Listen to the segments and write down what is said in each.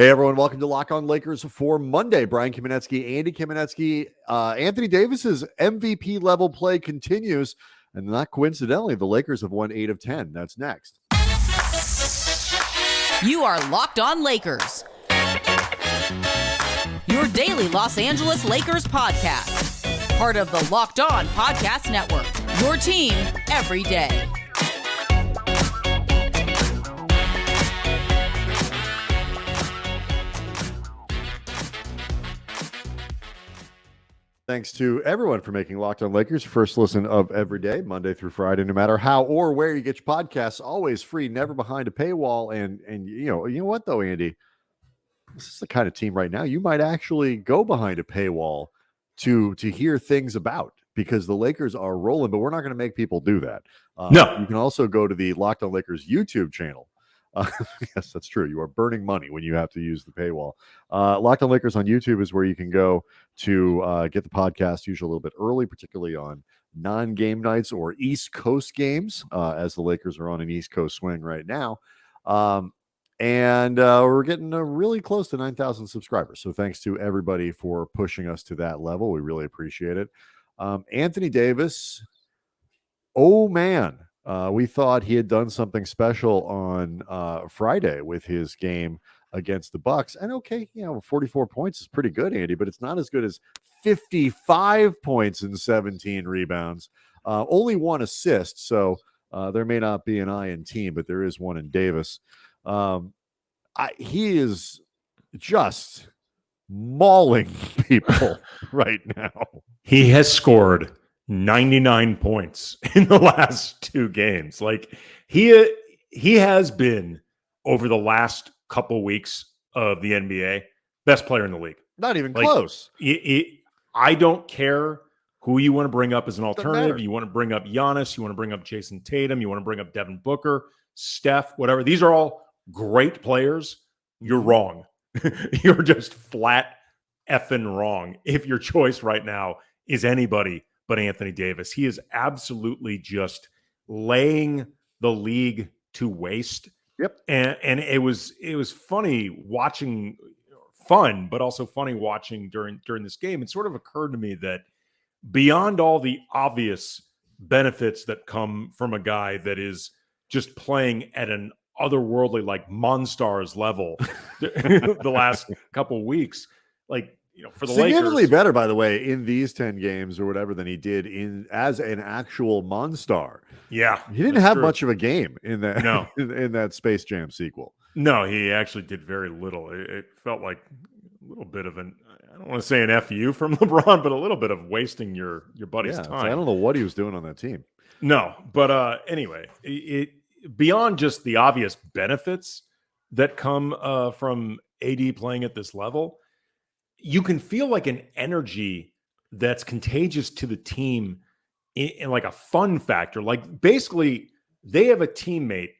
Hey, everyone. Welcome to Lock On Lakers for Monday. Brian Kamenetsky, Andy Kamenetsky. Anthony Davis's MVP level play continues. And not coincidentally, the Lakers have won 8 of 10. That's next. You are Locked On Lakers, your daily Los Angeles Lakers podcast. Part of the Locked On Podcast Network, your team every day. Thanks to everyone for making Locked On Lakers first listen of every day, Monday through Friday, no matter how or where you get your podcasts. Always free, never behind a paywall. And you know what though, Andy? This is the kind of team right now you might actually go behind a paywall to hear things about, because the Lakers are rolling. But we're not going to make people do that. No, you can also go to the Locked On Lakers YouTube channel. Yes, that's true. You are burning money when you have to use the paywall. Locked On Lakers on YouTube is where you can go to get the podcast usually a little bit early, particularly on non-game nights or East Coast games, as the Lakers are on an East Coast swing right now. And we're getting really close to 9,000 subscribers. So thanks to everybody for pushing us to that level. We really appreciate it. Anthony Davis, oh man. We thought he had done something special on Friday with his game against the Bucks. And okay, 44 points is pretty good, Andy, but it's not as good as 55 points and 17 rebounds. Only one assist, so there may not be an I in team, but there is one in Davis. He is just mauling people right now. He has scored 99 points in the last 2 games. Like he has been, over the last couple weeks of the NBA, best player in the league. Not even close. I don't care who you want to bring up as an alternative. You want to bring up Giannis, you want to bring up Jason Tatum, you want to bring up Devin Booker, Steph, whatever. These are all great players. You're wrong. You're just flat effing wrong if your choice right now is anybody but Anthony Davis. He is absolutely just laying the league to waste. Yep. And it was funny watching, fun, but also funny watching during this game. It sort of occurred to me that beyond all the obvious benefits that come from a guy that is just playing at an otherworldly, like Monstars level the last couple weeks, like, for the significantly Lakers, better, by the way, in these 10 games or whatever than he did as an actual Monstar. Yeah, he didn't have much of a game in that. No, in that Space Jam sequel. No, he actually did very little. It felt like a little bit of an, I don't want to say an FU from LeBron, but a little bit of wasting your buddy's time. I don't know what he was doing on that team. No, but anyway, it beyond just the obvious benefits that come from AD playing at this level, you can feel like an energy that's contagious to the team in like a fun factor. Like basically they have a teammate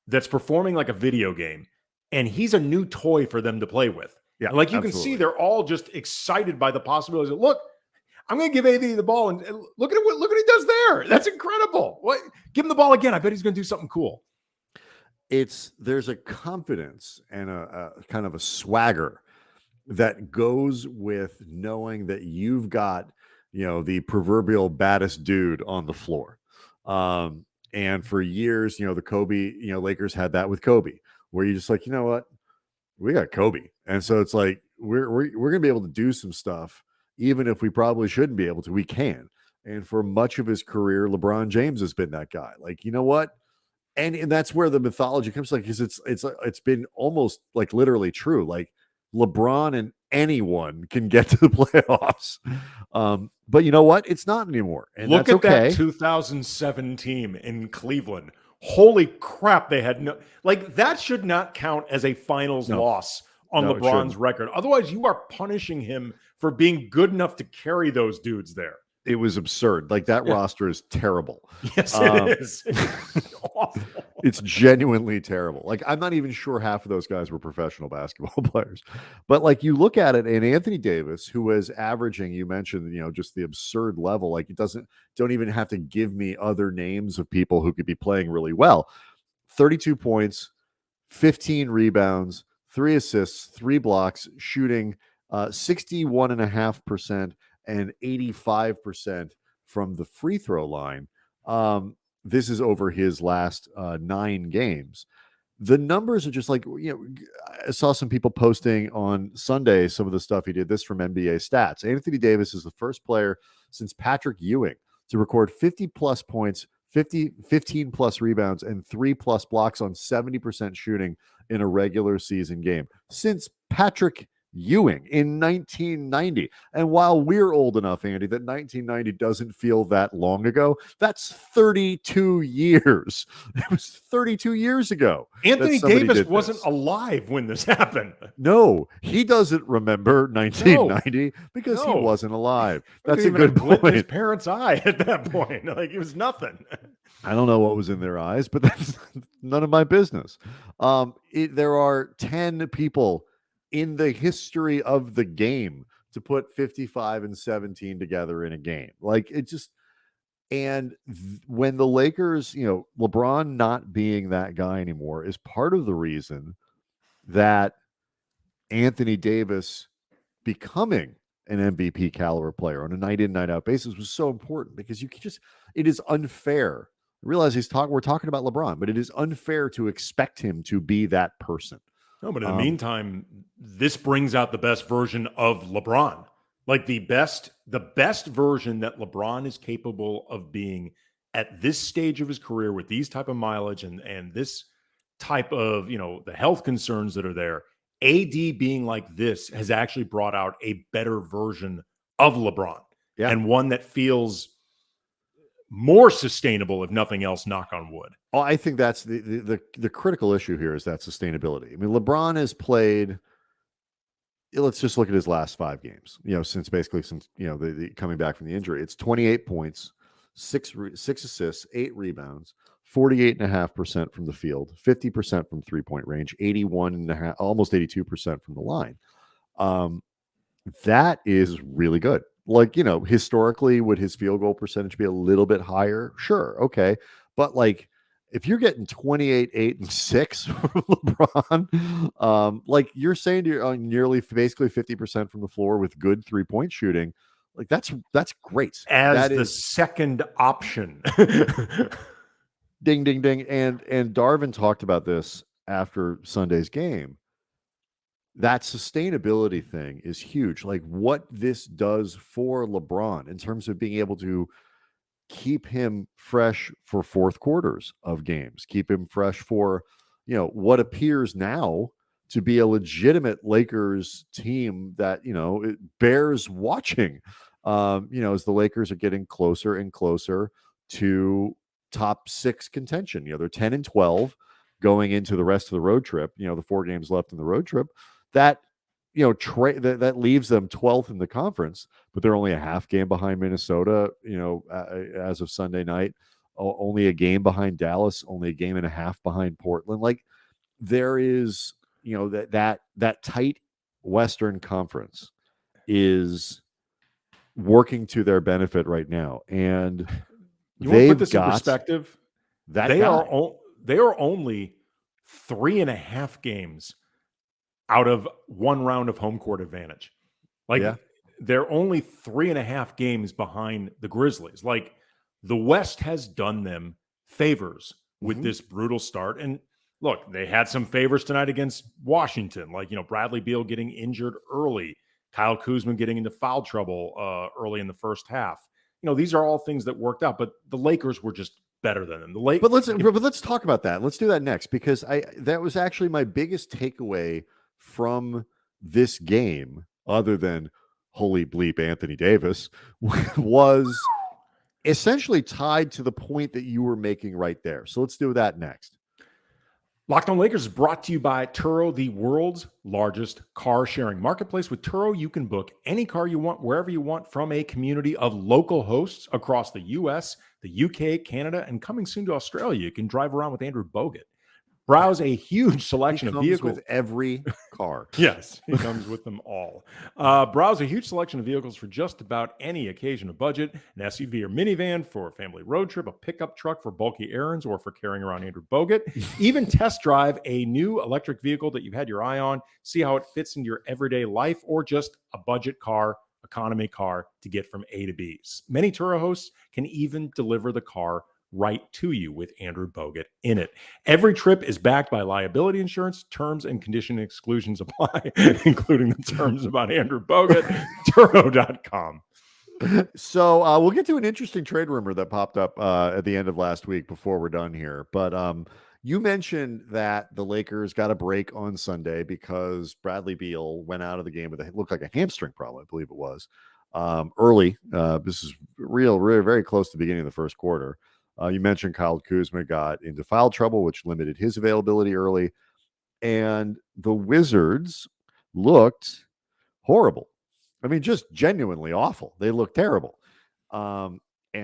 that's performing like a video game and he's a new toy for them to play with. Yeah, and like you can see they're all just excited by the possibilities of, look, I'm going to give AD the ball and look at what he does there. That's incredible. What? Give him the ball again. I bet he's going to do something cool. There's a confidence and a kind of a swagger that goes with knowing that you've got, the proverbial baddest dude on the floor. And for years, the Kobe, Lakers had that with Kobe, where you're just like, you know what, we got Kobe. And so it's like, we're going to be able to do some stuff, even if we probably shouldn't be able to, we can. And for much of his career, LeBron James has been that guy. Like, you know what? And that's where the mythology comes, like, because it's been almost like literally true. Like, LeBron and anyone can get to the playoffs. But you know what? It's not anymore. And look that's at okay. That 2007 team in Cleveland. Holy crap. They had that should not count as a finals loss on LeBron's record. Otherwise, you are punishing him for being good enough to carry those dudes there. It was absurd. Like, that roster is terrible. Yes, it is. It's awful. It's genuinely terrible. Like, I'm not even sure half of those guys were professional basketball players. But like, you look at it, and Anthony Davis, who was averaging, you mentioned, just the absurd level. Like, don't even have to give me other names of people who could be playing really well. 32 points, 15 rebounds, 3 assists, 3 blocks, shooting 61.5% and 85% from the free throw line. This is over his last 9 games. The numbers are just like, I saw some people posting on Sunday some of the stuff he did. This from NBA Stats. Anthony Davis is the first player since Patrick Ewing to record 50 plus points, 15 plus rebounds, and 3 plus blocks on 70% shooting in a regular season game since Patrick Ewing in 1990. And while we're old enough, Andy, that 1990 doesn't feel that long ago, that's 32 years. It was 32 years ago. Anthony Davis wasn't alive when this happened. No, he doesn't remember 1990 because he wasn't alive. That's a good point. His parents' eye at that point. Like, it was nothing. I don't know what was in their eyes, but that's none of my business. There are 10 people in the history of the game to put 55 and 17 together in a game. Like, it just, and when the Lakers, LeBron not being that guy anymore is part of the reason that Anthony Davis becoming an MVP caliber player on a night in, night out basis was so important, because it is unfair. I realize we're talking about LeBron, but it is unfair to expect him to be that person. No, but in the meantime, this brings out the best version of LeBron. Like, the best version that LeBron is capable of being at this stage of his career with these type of mileage and this type of, the health concerns that are there. AD being like this has actually brought out a better version of LeBron, and one that feels more sustainable, if nothing else, knock on wood. Oh, I think that's the critical issue here, is that sustainability. I mean, LeBron has played, let's just look at his last 5 games, since the coming back from the injury. It's 28 points, 6 assists, 8 rebounds, 48.5% from the field, 50% from 3-point range, 81.5%, almost 82% from the line. That is really good. Like, historically, would his field goal percentage be a little bit higher? Sure. Okay. But like, if you're getting 28, 8, and 6 from LeBron, like you're saying, you're on nearly basically 50% from the floor with good 3-point shooting. Like, that's great. As the second option. Ding, ding, ding. And Darvin talked about this after Sunday's game. That sustainability thing is huge. Like, what this does for LeBron in terms of being able to keep him fresh for fourth quarters of games, keep him fresh for, what appears now to be a legitimate Lakers team that, it bears watching, as the Lakers are getting closer and closer to top 6 contention. They're 10 and 12 going into the rest of the road trip, the 4 games left in the road trip. That that leaves them 12th in the conference, but they're only a half game behind Minnesota, as of Sunday night, only a game behind Dallas, only a game and a half behind Portland. Like, there is, that tight Western Conference is working to their benefit right now. And you want to put this in perspective? They are only 3.5 games out of 1 round of home court advantage. Like, they're only 3.5 games behind the Grizzlies. Like, the West has done them favors with this brutal start. And look, they had some favors tonight against Washington, like, Bradley Beal getting injured early, Kyle Kuzma getting into foul trouble early in the first half. These are all things that worked out, but the Lakers were just better than them. But let's talk about that. Let's do that next, because that was actually my biggest takeaway from this game, other than holy bleep Anthony Davis, was essentially tied to the point that you were making right there. So let's do that next. Locked On Lakers is brought to you by Turo, the world's largest car sharing marketplace. With Turo, you can book any car you want, wherever you want, from a community of local hosts across the U.S., the UK, Canada, and coming soon to Australia. You can drive around with Andrew Bogut. Browse a huge selection of vehicles with every car. Yes, he comes with them all. Browse a huge selection of vehicles for just about any occasion of budget. An SUV or minivan for a family road trip, a pickup truck for bulky errands or for carrying around Andrew Bogut. Even test drive a new electric vehicle that you've had your eye on. See how it fits into your everyday life, or just a budget car, economy car to get from A to B. Many Turo hosts can even deliver the car right to you with Andrew Bogut in it. Every trip is backed by liability insurance. Terms and condition exclusions apply, including the terms about Andrew Bogut. Turo.com. So we'll get to an interesting trade rumor that popped up at the end of last week before we're done here. But you mentioned that the Lakers got a break on Sunday because Bradley Beal went out of the game with a looked like a hamstring problem, I believe it was, early. This is very close to the beginning of the first quarter. You mentioned Kyle Kuzma got into foul trouble, which limited his availability early. And the Wizards looked horrible. I mean, just genuinely awful. They looked terrible. And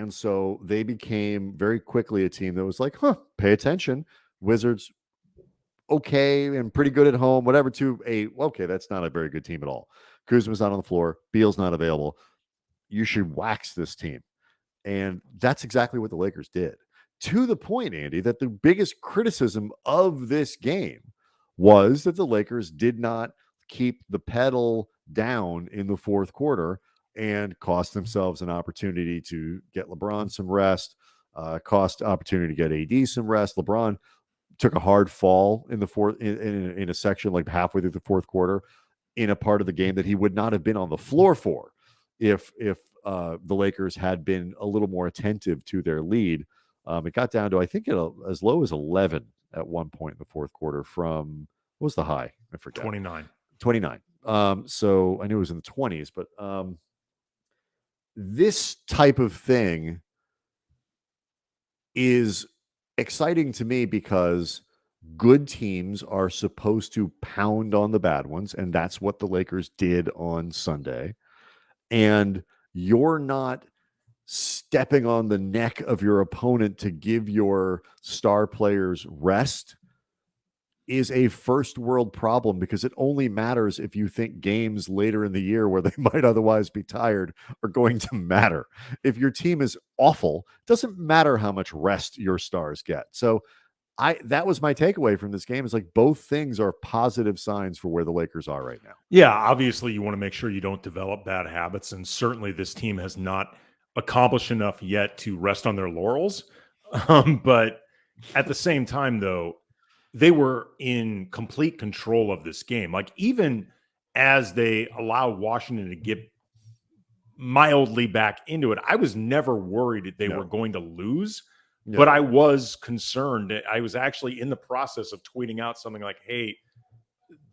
so they became very quickly a team that was like, pay attention. Wizards, okay, and pretty good at home, whatever, okay, that's not a very good team at all. Kuzma's not on the floor. Beal's not available. You should wax this team. And that's exactly what the Lakers did. To the point, Andy, that the biggest criticism of this game was that the Lakers did not keep the pedal down in the fourth quarter and cost themselves an opportunity to get LeBron some rest, cost opportunity to get AD some rest. LeBron took a hard fall in the fourth in a section like halfway through the fourth quarter in a part of the game that he would not have been on the floor for if the Lakers had been a little more attentive to their lead. It got down to, I think, as low as 11 at one point in the fourth quarter from, what was the high? I forget. 29. So I knew it was in the 20s, but this type of thing is exciting to me because good teams are supposed to pound on the bad ones, and that's what the Lakers did on Sunday. And you're not stepping on the neck of your opponent to give your star players rest is a first world problem, because it only matters if you think games later in the year where they might otherwise be tired are going to matter. If your team is awful, it doesn't matter how much rest your stars get. So that was my takeaway from this game, is like both things are positive signs for where the Lakers are right now. Yeah, obviously you want to make sure you don't develop bad habits, and certainly this team has not accomplished enough yet to rest on their laurels. But at the same time, though, they were in complete control of this game. Like, even as they allowed Washington to get mildly back into it, I was never worried that they were going to lose. No. But I was concerned. I was actually in the process of tweeting out something like, hey,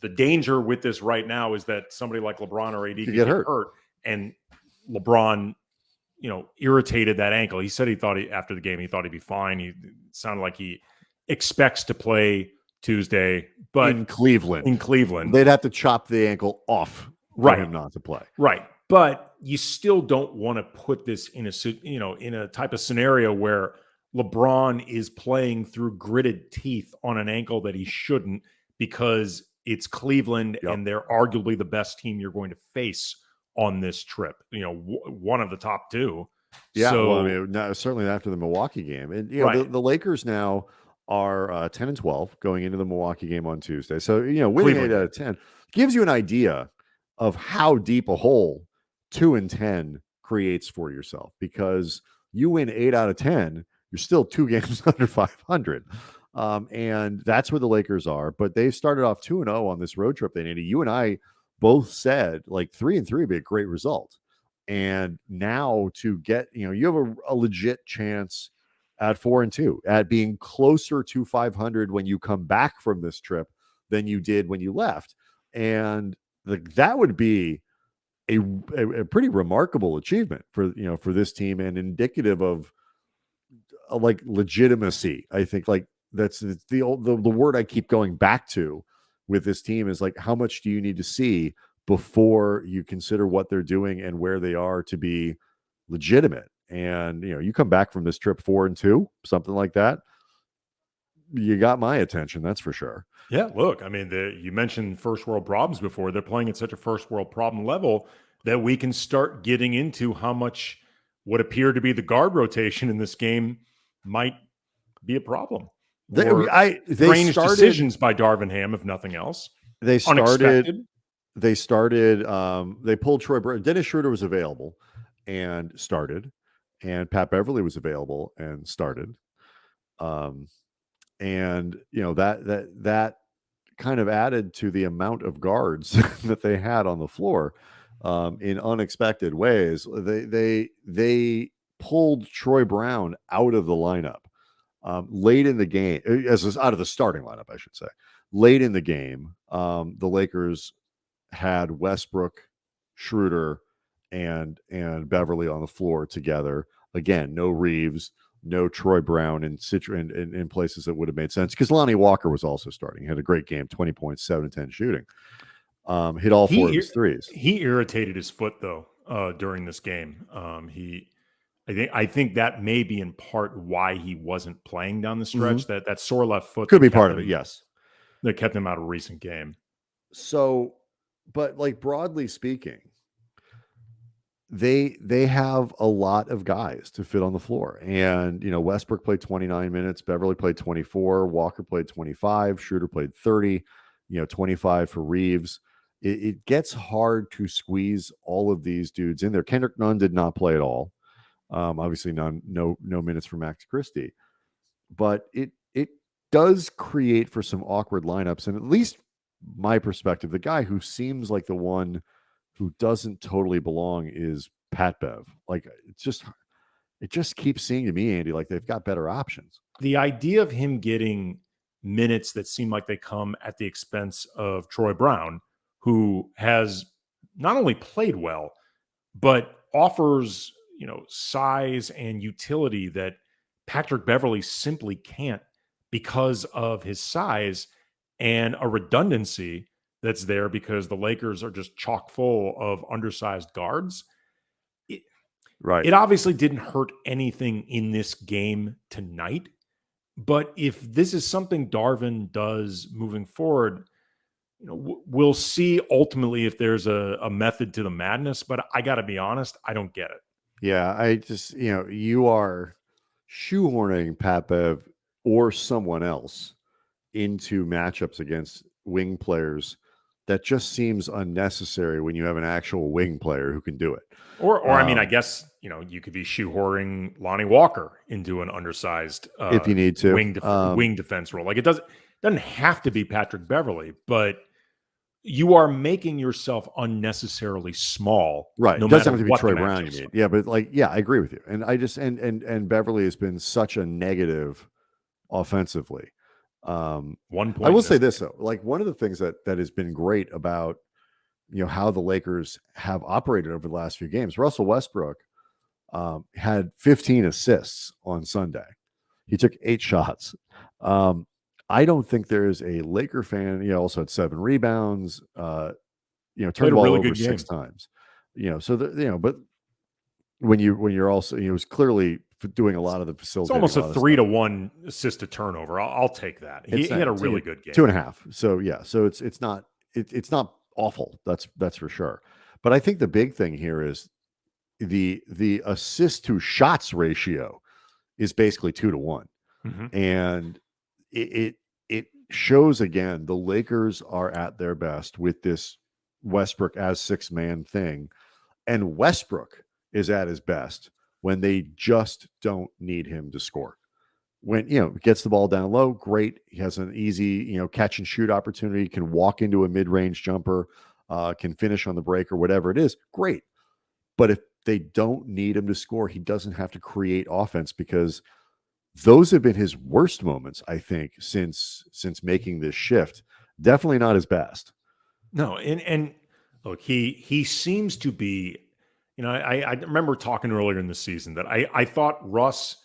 the danger with this right now is that somebody like LeBron or AD can get hurt. And LeBron, irritated that ankle. He said after the game, he thought he'd be fine. It sounded like he expects to play Tuesday, but in Cleveland, they'd have to chop the ankle off for him not to play. Right. But you still don't want to put this in a type of scenario where LeBron is playing through gritted teeth on an ankle that he shouldn't, because it's Cleveland and they're arguably the best team you're going to face on this trip. One of the top two. Yeah. So, well, I mean, certainly after the Milwaukee game, and the Lakers now are 10-12 going into the Milwaukee game on Tuesday. So, winning 8 out of 10 gives you an idea of how deep a hole 2-10 creates for yourself, because you win 8 out of 10, you're still 2 games under 500. And that's where the Lakers are. But they've started off 2-0 on this road trip. Andy, you and I both said like 3-3 would be a great result. And now to get, you have a legit chance at 4-2, at being closer to 500 when you come back from this trip than you did when you left. And that would be a pretty remarkable achievement for this team, and indicative of like legitimacy. I think like that's the word I keep going back to with this team, is like, how much do you need to see before you consider what they're doing and where they are to be legitimate? And you come back from this trip 4-2, something like that. you got my attention, that's for sure. Yeah, look, I mean, you mentioned first world problems before. They're playing at such a first world problem level that we can start getting into how much what appeared to be the guard rotation in this game might be a problem. They Strange started decisions by Darvin Ham, if nothing else. They Unexpected. They pulled Troy Brown. Dennis Schroder was available and started, and Pat Beverley was available and started. And that kind of added to the amount of guards that they had on the floor in unexpected ways. They pulled Troy Brown out of the lineup late in the game, out of the starting lineup, I should say. Late in the game, the Lakers had Westbrook, Schroder, and Beverley on the floor together. Again, no Reeves, no Troy Brown in places that would have made sense, because Lonnie Walker was also starting. He had a great game, 20 points, 7 10 shooting. Hit all 4 of his threes. He irritated his foot though during this game. I think that may be in part why he wasn't playing down the stretch. Mm-hmm. That sore left foot could be part of it. Yes, that kept him out of a recent game. So, but like broadly speaking, they have a lot of guys to fit on the floor. And, Westbrook played 29 minutes, Beverley played 24, Walker played 25, Schroder played 30, 25 for Reeves. It gets hard to squeeze all of these dudes in there. Kendrick Nunn did not play at all. Obviously no minutes for Max Christie, but it does create for some awkward lineups. And at least my perspective, the guy who seems like the one who doesn't totally belong is Pat Bev. Like it just keeps seeming to me, Andy, like they've got better options. The idea of him getting minutes that seem like they come at the expense of Troy Brown, who has not only played well, but offers, size and utility that Patrick Beverley simply can't, because of his size and a redundancy that's there because the Lakers are just chock full of undersized guards. Right. It obviously didn't hurt anything in this game tonight, but if this is something Darvin does moving forward, we'll see ultimately if there's a method to the madness, but I got to be honest, I don't get it. Yeah, I just, you are shoehorning Pat Bev or someone else into matchups against wing players that just seems unnecessary when you have an actual wing player who can do it. Or I mean, I guess, you could be shoehorning Lonnie Walker into an undersized if you need to wing defense role. Like it doesn't have to be Patrick Beverley, but you are making yourself unnecessarily small. Right. No it doesn't have to be what Troy Brown, you mean. Yeah, but I agree with you. And I just and Beverley has been such a negative offensively. 1 point. I will say this though, like one of the things that has been great about how the Lakers have operated over the last few games. Russell Westbrook had 15 assists on Sunday. He took 8 shots. I don't think there is a Laker fan. He also had 7 rebounds. Turned the ball over 6 times. But when you're also, he was clearly doing a lot of the facilitating. It's almost a 3-to-1 assist to turnover. I'll take that. He had a really good game. 2.5. So yeah, so it's not awful. That's for sure. But I think the big thing here is the assist to shots ratio is basically 2-to-1, and it shows again the Lakers are at their best with this Westbrook as 6-man thing, and Westbrook is at his best when they just don't need him to score. When gets the ball down low, great. He has an easy catch and shoot opportunity, can walk into a mid-range jumper, can finish on the break or whatever it is, great. But if they don't need him to score, he doesn't have to create offense, because those have been his worst moments, I think, since making this shift. Definitely not his best. No, and look, he seems to be, I remember talking earlier in the season that I thought Russ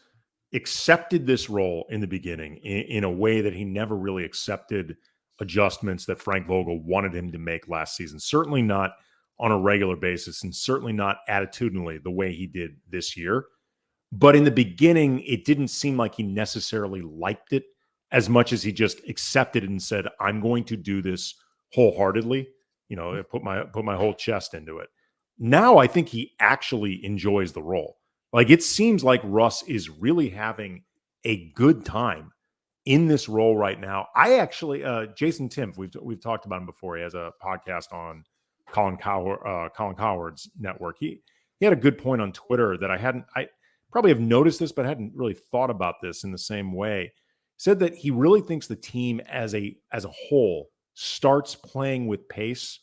accepted this role in the beginning in a way that he never really accepted adjustments that Frank Vogel wanted him to make last season. Certainly not on a regular basis, and certainly not attitudinally the way he did this year. But in the beginning, it didn't seem like he necessarily liked it as much as he just accepted it and said, I'm going to do this wholeheartedly, put my whole chest into it. Now I think he actually enjoys the role. Like, it seems like Russ is really having a good time in this role right now. I actually, Jason Timpf, we've talked about him before. He has a podcast on Colin Cowherd's network. He had a good point on Twitter that I probably have noticed this, but I hadn't really thought about this in the same way. He said that he really thinks the team as a whole starts playing with pace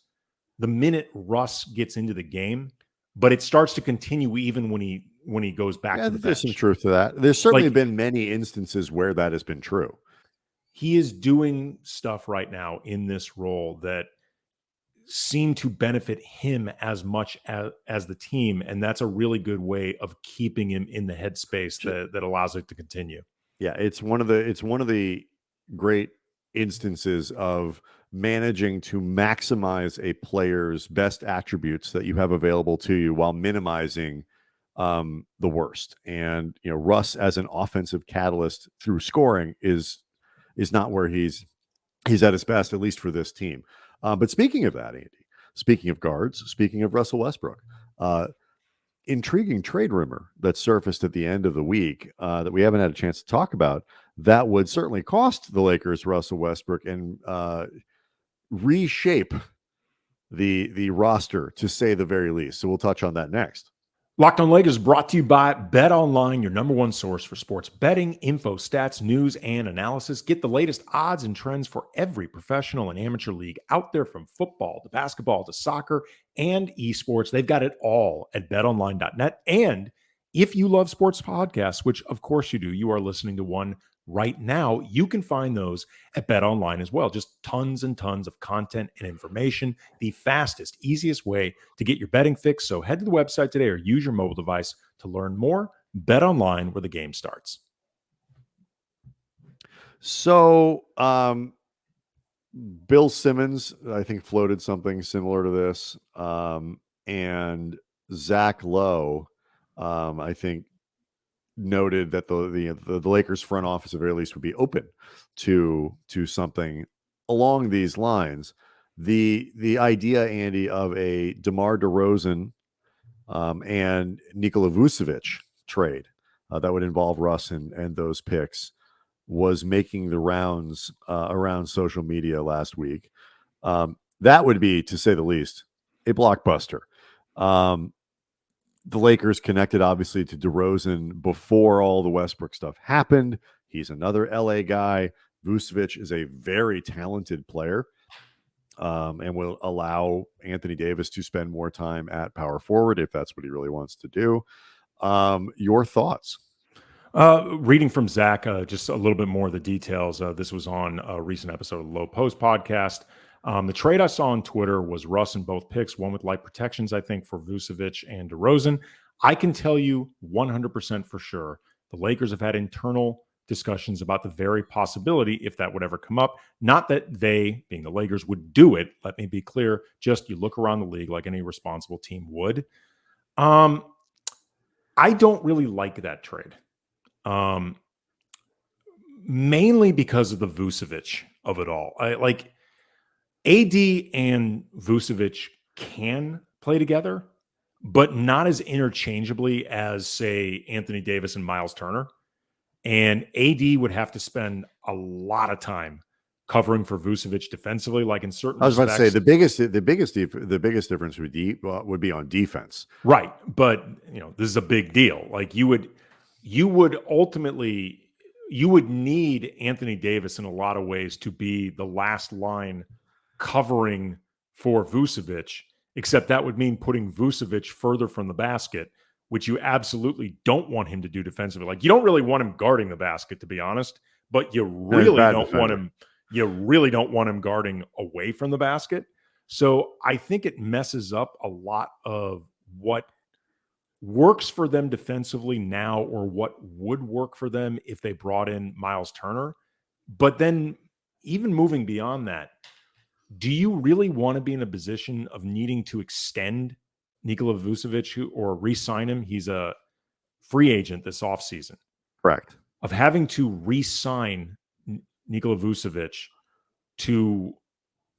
the minute Russ gets into the game, but it starts to continue even when he goes back to the bench. There's some truth to that. There's certainly been many instances where that has been true. He is doing stuff right now in this role that seem to benefit him as much as the team, and that's a really good way of keeping him in the headspace that allows it to continue. Yeah, it's one of the great instances of managing to maximize a player's best attributes that you have available to you while minimizing the worst. And Russ as an offensive catalyst through scoring is not where he's at his best, at least for this team. But speaking of that, Andy, speaking of guards, speaking of Russell Westbrook, intriguing trade rumor that surfaced at the end of the week that we haven't had a chance to talk about, that would certainly cost the Lakers Russell Westbrook and reshape the roster, to say the very least. So we'll touch on that next. Locked On Lakers brought to you by Bet Online, your number one source for sports betting, info, stats, news, and analysis. Get the latest odds and trends for every professional and amateur league out there, from football to basketball to soccer and esports. They've got it all at betonline.net. And if you love sports podcasts, which of course you do, you are listening to one right now, you can find those at BetOnline as well. Just tons and tons of content and information. The fastest, easiest way to get your betting fix. So head to the website today or use your mobile device to learn more. BetOnline, where the game starts. So Bill Simmons, I think, floated something similar to this. And Zach Lowe, I think, noted that the Lakers front office at very least would be open to something along these lines. The idea, Andy, of a DeMar DeRozan and Nikola Vucevic trade that would involve Russ and those picks was making the rounds around social media last week. That would be, to say the least, a blockbuster. The Lakers connected, obviously, to DeRozan before all the Westbrook stuff happened. He's another LA guy. Vucevic is a very talented player and will allow Anthony Davis to spend more time at power forward if that's what he really wants to do. Your thoughts? Reading from Zach, just a little bit more of the details. This was on a recent episode of the Low Post podcast. The trade I saw on Twitter was Russ in both picks, one with light protections, I think, for Vucevic and DeRozan. I can tell you 100% for sure the Lakers have had internal discussions about the very possibility, if that would ever come up. Not that they, being the Lakers, would do it. Let me be clear. Just you look around the league like any responsible team would. I don't really like that trade. Mainly because of the Vucevic of it all. AD and Vucevic can play together, but not as interchangeably as, say, Anthony Davis and Miles Turner. And AD would have to spend a lot of time covering for Vucevic defensively, like in certain. I was about to say the biggest difference would be on defense, right? But this is a big deal. Like you would ultimately need Anthony Davis in a lot of ways to be the last line covering for Vucevic, except that would mean putting Vucevic further from the basket, which you absolutely don't want him to do defensively. Like, you don't really want him guarding the basket, to be honest, but you really don't want him guarding away from the basket. So I think it messes up a lot of what works for them defensively now, or what would work for them if they brought in Miles Turner. But then even moving beyond that, do you really want to be in a position of needing to extend Nikola Vucevic or re-sign him? He's a free agent this offseason. Correct. Of having to re-sign Nikola Vucevic to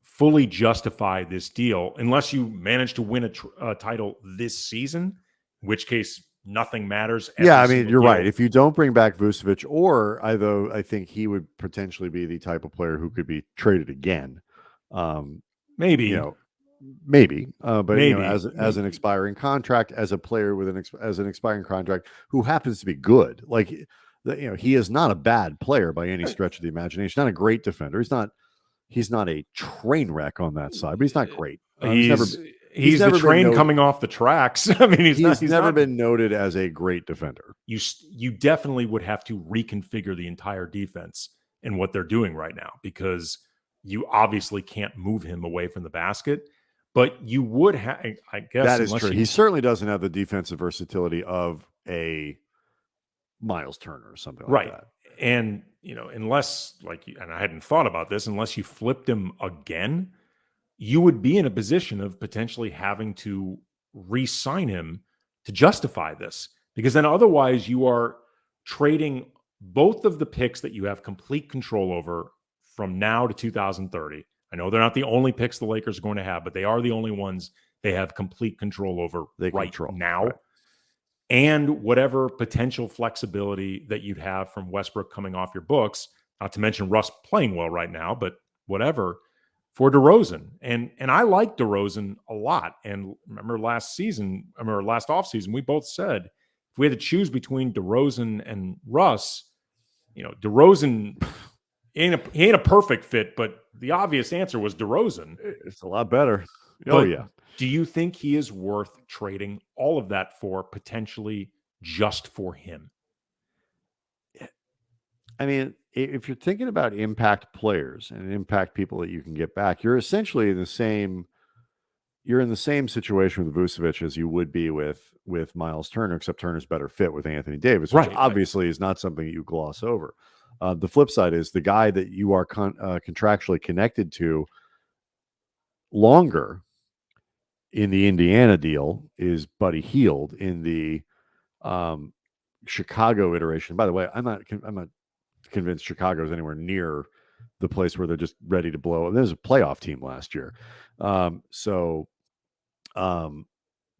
fully justify this deal, unless you manage to win a title this season, in which case nothing matters. Yeah, I mean, you're right. If you don't bring back Vucevic, although I think he would potentially be the type of player who could be traded again. Maybe, but maybe as an expiring contract, as a player with an expiring contract who happens to be good, like he is not a bad player by any stretch of the imagination. Not a great defender. He's not a train wreck on that side, but he's not great. He's the train coming off the tracks. I mean, he's never been noted as a great defender. You definitely would have to reconfigure the entire defense in what they're doing right now, because you obviously can't move him away from the basket. But you would have, I guess. That is true. He certainly doesn't have the defensive versatility of a Miles Turner or something like that. And, unless, and I hadn't thought about this, unless you flipped him again, you would be in a position of potentially having to re-sign him to justify this. Because then otherwise you are trading both of the picks that you have complete control over from now to 2030. I know they're not the only picks the Lakers are going to have, but they are the only ones they have complete control over now. Right. And whatever potential flexibility that you'd have from Westbrook coming off your books, not to mention Russ playing well right now, but whatever, for DeRozan. And I like DeRozan a lot. And remember last offseason, we both said if we had to choose between DeRozan and Russ, DeRozan he ain't a perfect fit, but the obvious answer was DeRozan. It's a lot better. Oh, yeah. Do you think he is worth trading all of that for, potentially just for him? I mean, if you're thinking about impact players and impact people that you can get back, you're essentially in the same situation with Vucevic as you would be with Miles Turner, except Turner's better fit with Anthony Davis, which obviously is not something you gloss over. The flip side is the guy that you are contractually connected to longer in the Indiana deal is Buddy Hield in the Chicago iteration. By the way, I'm not convinced Chicago is anywhere near the place where they're just ready to blow. And there's a playoff team last year. But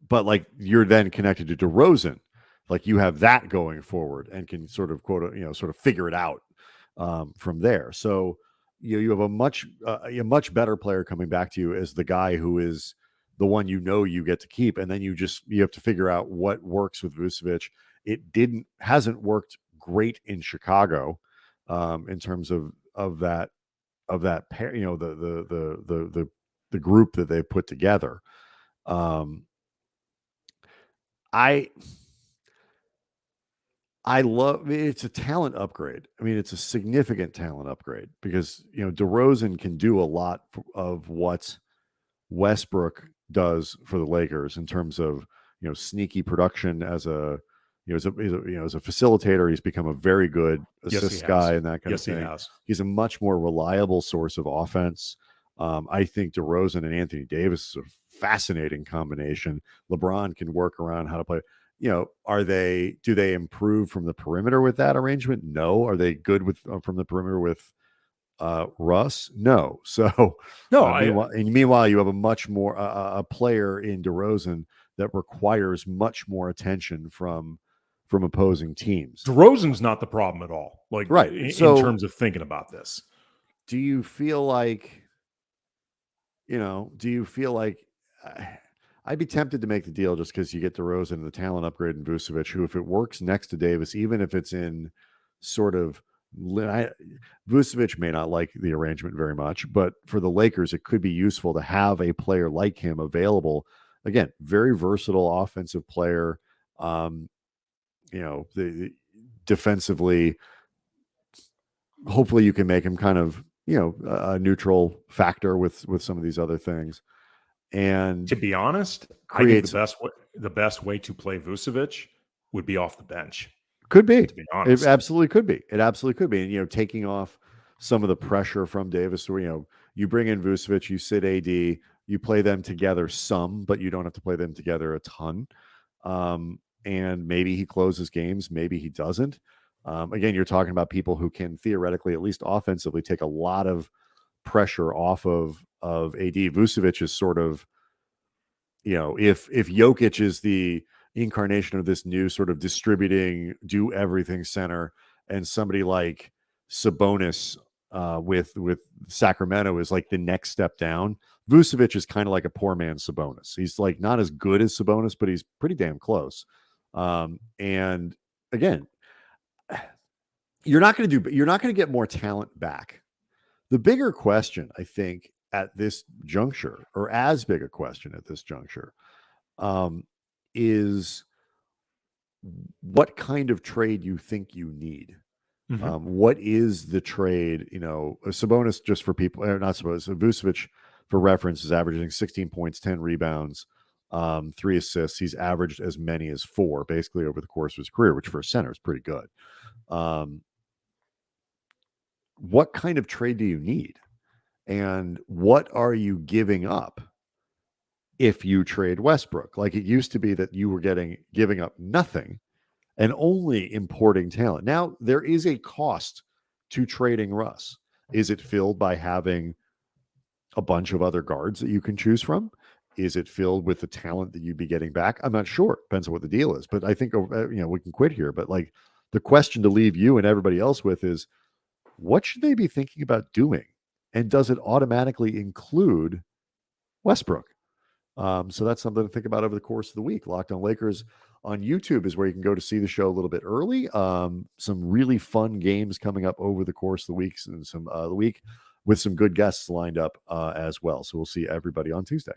like you're then connected to DeRozan, like you have that going forward and can sort of figure it out from there. So you have a much better player coming back to you as the guy who is the one you get to keep, and then you have to figure out what works with Vucevic. It hasn't worked great in Chicago in terms of that pair, the group that they put together. I love it's a talent upgrade. I mean, it's a significant talent upgrade because DeRozan can do a lot of what Westbrook does for the Lakers in terms of sneaky production as a facilitator. He's become a very good assist guy and that kind of thing. He's a much more reliable source of offense. I think DeRozan and Anthony Davis is a fascinating combination. LeBron can work around how to play. Do they improve from the perimeter with that arrangement? No. Are they good from the perimeter with Russ? No. So meanwhile, you have a much more a player in DeRozan that requires much more attention from opposing teams. DeRozan's not the problem at all. In terms of thinking about this, do you feel like I'd be tempted to make the deal just because you get DeRozan and the talent upgrade in Vucevic, who, if it works next to Davis, even if it's in sort of Vucevic may not like the arrangement very much, but for the Lakers, it could be useful to have a player like him available. Again, very versatile offensive player. Defensively, hopefully you can make him kind of, a neutral factor with some of these other things. And to be honest, I think the best way to play Vucevic would be off the bench. Could be. To be honest. It absolutely could be. And, taking off some of the pressure from Davis, where, you bring in Vucevic, you sit AD, you play them together some, but you don't have to play them together a ton. And maybe he closes games, maybe he doesn't. Again, you're talking about people who can theoretically, at least offensively, take a lot of pressure off of AD. Vucevic is sort of, if Jokic is the incarnation of this new sort of distributing, do everything center, and somebody like Sabonis with Sacramento is like the next step down. Vucevic is kind of like a poor man's Sabonis. He's like not as good as Sabonis, but he's pretty damn close. And again, you're not going to get more talent back. The bigger question, I think, at this juncture, or as big a question at this juncture, is what kind of trade you think you need. What is the trade? Sabonis, just for people, not Sabonis, Vucevic, for reference, is averaging 16 points, 10 rebounds, 3 assists. He's averaged as many as 4 basically over the course of his career, which for a center is pretty good. What kind of trade do you need? And what are you giving up if you trade Westbrook? Like it used to be that you were giving up nothing and only importing talent. Now there is a cost to trading Russ. Is it filled by having a bunch of other guards that you can choose from? Is it filled with the talent that you'd be getting back? I'm not sure. Depends on what the deal is. But I think we can quit here. But like the question to leave you and everybody else with is, what should they be thinking about doing? And does it automatically include Westbrook? So that's something to think about over the course of the week. Locked On Lakers on YouTube is where you can go to see the show a little bit early. Some really fun games coming up over the course of the weeks and the week with some good guests lined up as well. So we'll see everybody on Tuesday.